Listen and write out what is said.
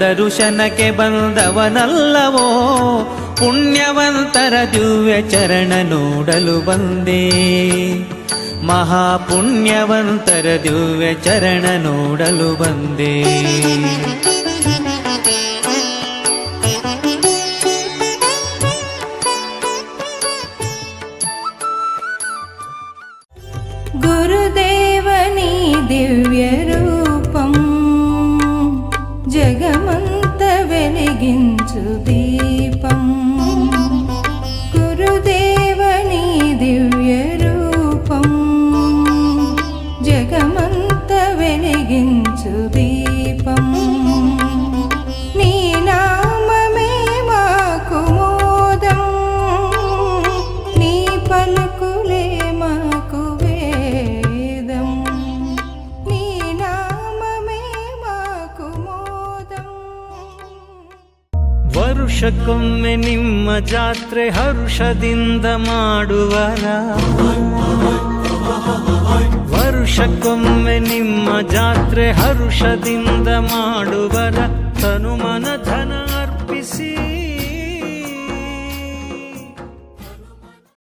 ದರುಶನಕ್ಕೆ ಬಂದವನಲ್ಲವೋ, ಪುಣ್ಯವಂತರ ದಿವ್ಯ ಚರಣ ನೋಡಲು ಬಂದೆ. ಮಹಾಪುಣ್ಯವಂತರ ದಿವ್ಯ ಚರಣ ನೋಡಲು ಬಂದೆ. గురుదేవని దివ్య రూపం జగమంత వెలిగించు దీపం. గురుదేవని దివ్య రూపం జగమంత వెలిగించు దీపం. నీ నామమే మాకు మోదం, నీ పలుకులే మాకు వేదం. నీ నామమే మాకు మోదం. ವರುಷಕ್ಕೊಮ್ಮೆ ನಿಮ್ಮ ಜಾತ್ರೆ ಹರುಷದಿಂದ ಮಾಡುವರ, ವರುಷಕ್ಕೊಮ್ಮೆ ನಿಮ್ಮ ಜಾತ್ರೆ ಹರುಷದಿಂದ ಮಾಡುವರ, ತನುಮನ ಧನ ಅರ್ಪಿಸಿ